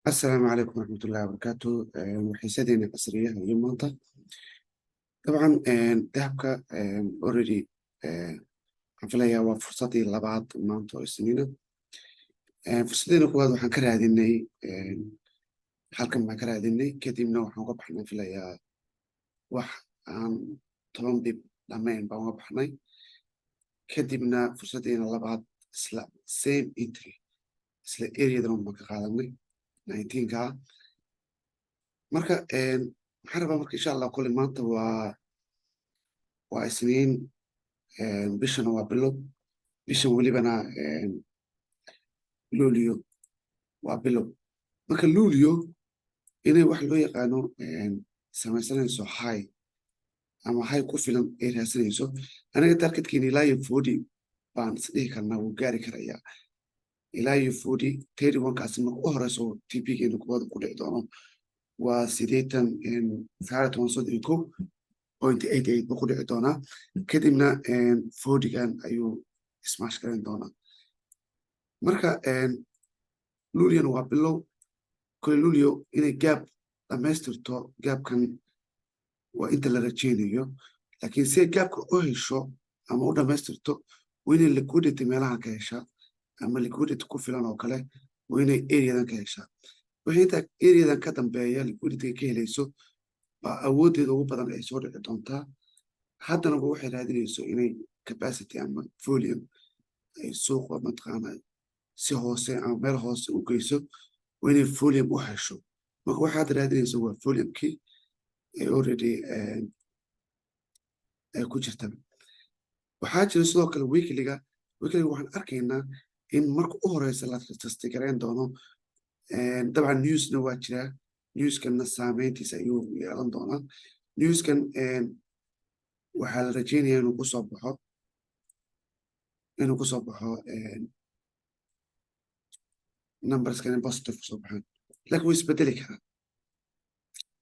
السلام عليكم ورحمة الله وبركاته. وحيسادين قصرية اليوم مانتا طبعا dahabka already waxaan filayaa waa fursadii labaad maanta oo isniina. Fursadeena koowaad waxaan ka raadinay halkan baan ka raadinay kadibna waxaan uga baxnay filayaa wax aan 10 dib dhammayn baan uga baxnay kadibna fursadeena labaad isla same entry isla areadan baan ka qaadanay 19ka marka waxaan rabaa marka insha allah kule maanta waa isniin bishana waa bilow bishan welibana luulyo waa bilow marka luulyo inay wax loo yaqaano samaysanayso hay ama hay ku filan ay raadsanayso aniga targetkiina ilaa iyo 40 baan isdhihi karnaa wuu gaari karayaa ilaa iyo 40 31kaasi marka u horeyso TP-geena kuwada ku dhici doono waa 88 buu ku dhici doonaa kadibna 40gan ayuu smash garan doonaa marka luulyan waa bilow kule luulyo inay gaab dhammaystirto gaabkan waa inta la rajeynayo laakiin si gaabka u hesho ama u dhammaystirto waa inay liquidity meelahan ka heshaa ama liquidity ku filan oo kale waa inay areadan ka heshaa wixii inta areadan ka dambeeya liquidity ka helayso baa awooddeeda ugu badan ay soo dhici doontaa haddana waxay raadinayso inay capacity ama volume ay suuqa mataqaana si hoose ama meel hoose u geyso waa inay volume u hesho marka waxaad raadinayso waa volumekii ay already ay ku jirta waxaa jira sidoo kale weekliga waxaan arkaynaa in marka u horeysa la tastagareyn doono dabcan newsna waa jiraa newskanna saameyntiisa ayuu yeelan doonaa newskan waxaa la rajeynayaa inuu kusoo baxo numberskan positive kusoo baxaan laakiin way isbedeli karaa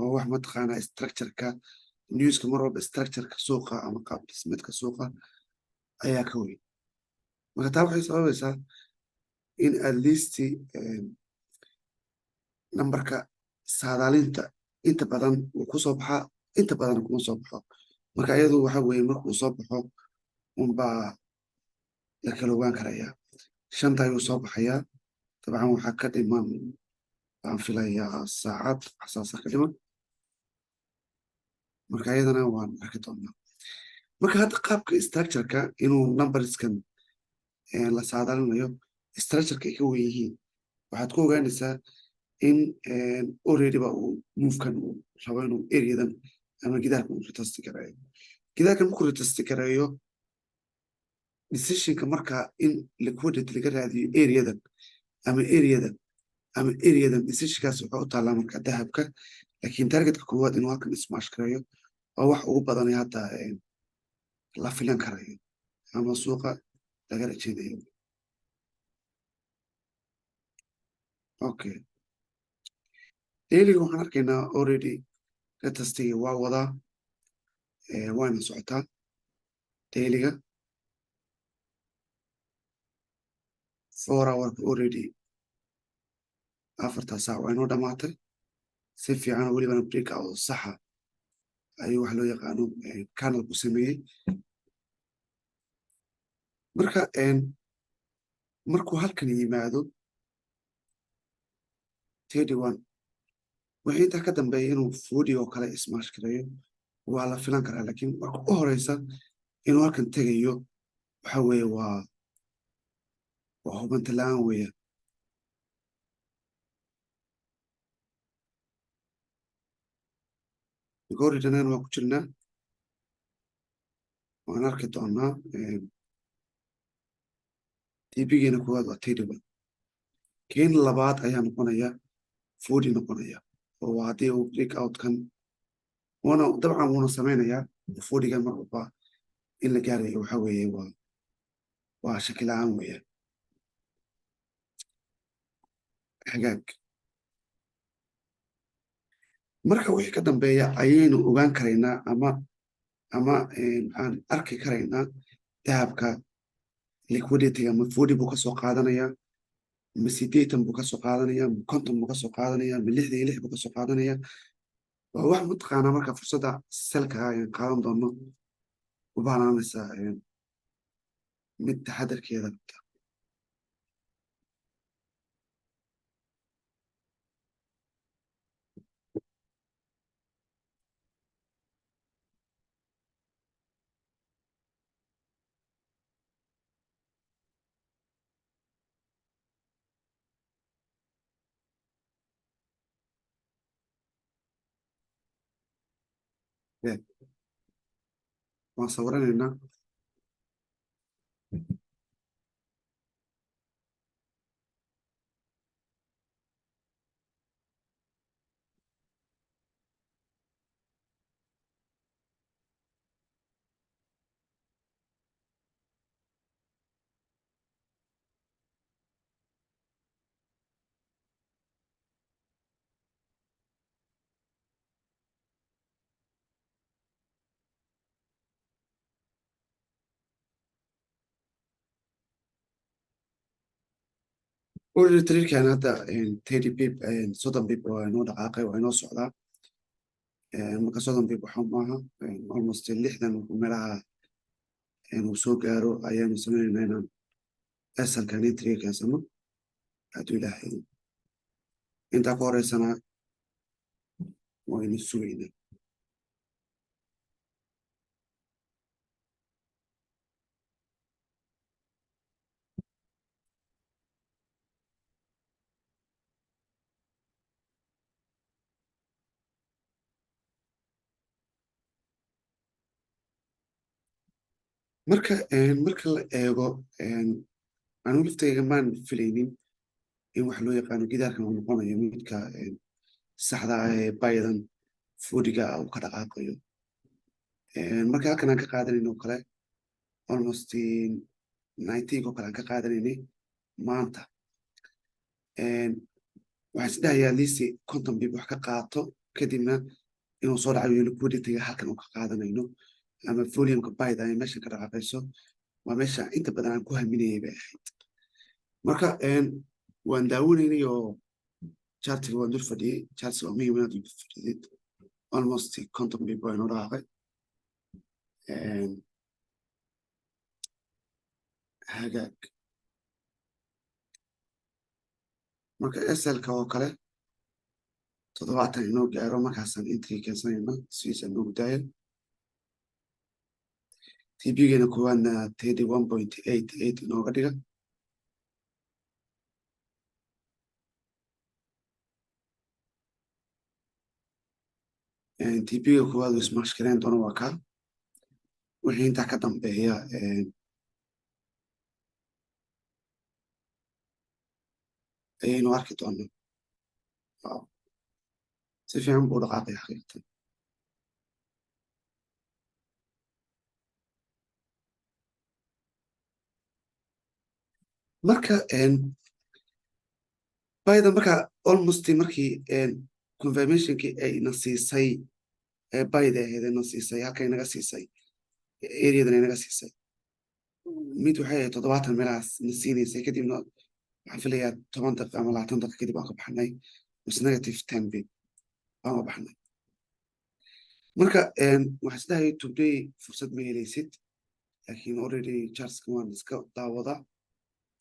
oo wax mataqaanaa structureka newska mar walba structureka suuqa ama qaab dhismeedka suuqa ayaa ka weyn marka taa waxay sababaysaa in at least numberka saadaalinta inta badan uu kusoo baxaa inta badan kuma soo baxo marka iyadu waxa weeye markuu soo baxo unbaa la kala ogaan karayaa shanta ayuu soo baxayaa dabcan waxaa ka dhiman baan filayaa saacad xasaasa ka dhiman marka iyadana waan arki doonaa marka hadda qaabka structureka inuu numberskan la saadaalinayo structureka ay ka wen yihiin waxaad ku ogaanaysaa in already ba uu movekan uu rabo inuu areadan ama gidaarka uu retesti gareeyo gidaarkan markuu retesti gareeyo decisionka marka in liquidity laga raadiyo areadan decisionkaas wuxuu u taallaa marka dahabka laakiin targetka koowaad inuu halkan smash gareeyo waa wax ugu badanay hadda la filan karayo ama suuqa laga rajeynayo okay dailiga waxaan arkaynaa already retestiga waa wadaa waana socotaa dailiga 4 hourka already 4 saac waa inoo dhamaatay si fiican welibana break out saxa ayuu wax loo yaqaano canal ku sameeyey marka markuu halkan yimaado 31 wixii intaa ka dambeeya inuu 40 oo kale smash gareeyo waa la filan karaa laakiin marka u horeysa inuu halkan tegayo waxa weeye waa hubinta la-aan weeyaan gooridanan waa ku jirnaa waan arki doonaa TP-geena koowaad waa 31 keen labaad ayaa noqonaya 40 noqonaya oo haddii uu break outkan dabcan wuuna sameynayaa 40gan mar walba in la gaarayo waxa weeye waa shaki la-aan weeyaan hagaag marka wixii ka dambeeya ayaynu ogaan karaynaa ama aan arki karaynaa dahabka liquidity ama 40 buu kasoo qaadanayaa ma 80 buu ka soo qaadanaya, ma 50 buu ka soo qaadanaya, ma 66 buu ka soo qaadanaya. waa wax mataqaanaa marka fursadda selka ayaan qaadan doono u baahnaanaysaa mid taxadarkeeda. waan sawiranaynaa. order trade-kan hadda 30 pip 30 pip waa inoo dhaqaaqay, waa inoo socdaa. marka 30 pip waxa maaha almost 60 meelaha uu soo gaaro ayaanu sameynaynaa inaan asalkan trade keensano hadduu ilaahay. intaa ka horeysana waynu sugaynaa. marka la eego anigu laftayga maan filaynin in wax loo yaqaano gidaarkan uu noqonayo midka saxda ah ee baydan fudiga uu ka dhaqaaqayo. marka halkan aan ka qaadanayno kale almost 19 oo kale aan ka qaadanaynay maanta. waxaan isdhahayaa liisi 50 bib wax ka qaato kadibna inuu soo dhacayo liquidity-ga halkan uu ka qaadanayno ama volume-ka bayda ay meesha ka dhaqaaqayso. waa meesha inta badan aan ku haminayay bay ahayd. marka waan daawanaynay oo chartiga waan dul fadhiyey. chartiga waa muhiim inaad dul fadhidid. almost 50 bib waa inoo dhaqaaqay. hagaag. marka SL-ka oo kale 70 inoo gaaro markaasaan entry keensanayna sidiisa noogu daaya. TP-geena koowaadna 31.88 inooga dhiga. TP-ga koowaad uu smash gareyn doono waa kaa. wixii intaa ka dambeeya ayaynu arki doonaa. si fiican buu dhaqaaqay xaqiiqatan. marka bayda marka almost markii confirmationkii ay na siisay bayda ahayd na siisay halkay naga siisay areadan ay naga siisay mid waxay ahayd 70 meelahaas na siinaysay. kadibna waxaan filayaa 10 daqiiqo ama 20 daqiiqo kadib aan ka baxnay was negative 10 bib aan ka baxnay. marka waxaan isdhahay today fursad ma helaysid, laakiin already chartska waan iska daawadaa.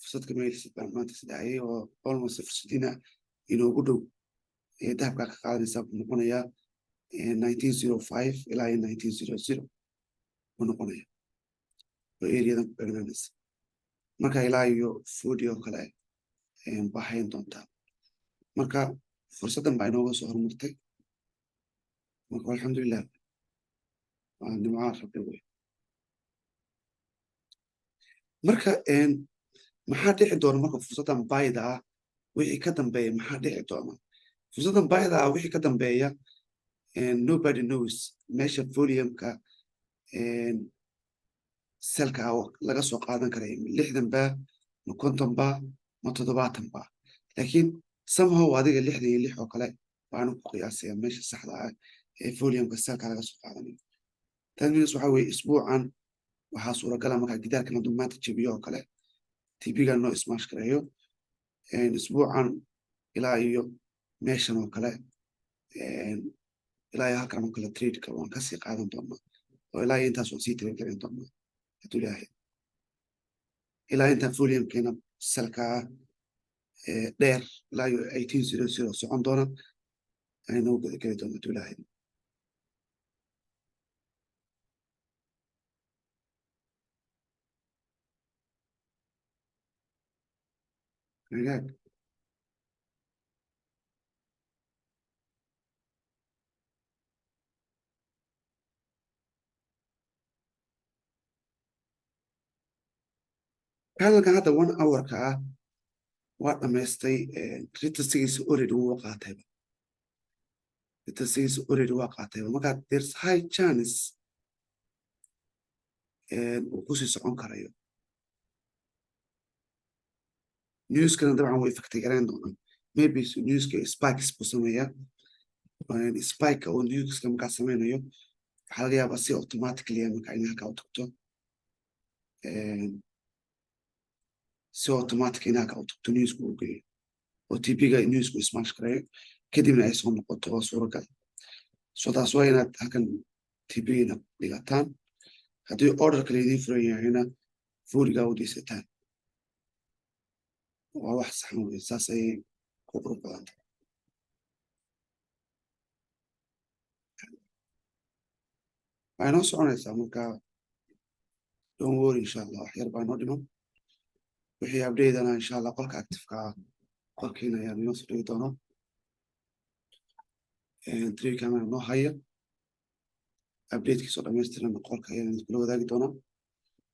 fursad kama helaysid baan maanta isdhahayay oo almost fursadina inoogu dhow dahabkaa ka qaadanaysaa buu noqonayaa 1905 ilaa 1900 buu noqonaya oo areadan ku beegnaanaysa. marka ilaa iyo 40 oo kale baa hayn doontaa. marka fursaddan baa inooga soo hormartay. marka alxamdulilah waa nimca rabbi wey. marka maxaa dhici doona marka fursaddan bayda ah wixii ka dambeeya maxaa dhici doona? fursaddan bayda ah wixii ka dambeeya nobody knows meesha volume-ka selka laga soo qaadan karay 60 ba ma 50 ba ma 70 ba. laakiin somehow adiga 66 oo kale baanu ku qiyaasaya meesha saxda ah ee volume-ka selka laga soo qaadanayo. tan means waxa weeye isbuucan waxaa suuragala markaa gidaarkan hadduu maanta jebiyo oo kale TP-ga noo smash gareeyo اسبوعا الى iyo meeshan oo kale ilaa iyo halkan oo kale trade-ka waan kasii qaadan doonaa oo ilaa iyo intaas waan sii trade garan doonaa hadduu ilaahay ilaa intaan volume-keena salka dheer ilaa iyo 1800 socon doona aynu geli doona hadduu ilaahay hagaag hadalkan hadda 1 hour-ka ah waa dhamaystay retestigiisa already wuu qaatayba retestigiisa already waa qaatayba marka there's high chance uu kusii socon karayo newskana dabcan way effecti gareyn doonaan maybe newska spikes buu sameeyaa spike oo newska markaa sameynayo waxaa laga yaabaa si automatically markaa in halkaa u tagto si automatic in halkaa u tagto newska uu geeyo oo TP-ga newsku smash gareeyo kadibna ay soo noqoto oo suuragal so taas waa inaad halkan TP-na dhigataan haddii orderka laydin furan yahayna foodigaa u dhiisataan waa wax saxan wey saas ayay ku qurux badanta waxay noo soconaysaa marka don't worry insha allah wax yar baa noo dhiman wixii update-ana insha allah qolka active-ka qolkiina ayaan inoo soo dhigi doonaa trade-kana noo haya update-kiisoo dhammaystirana qolka ayaan idinkula wadaagi doonaa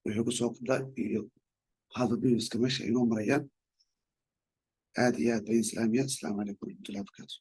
wixii kusoo kordha iyo hadba businesska meesha ay noo marayaan aad iyo aad bayn islaamiya asalaamu calaykum waraxmatullahi wabarakaatu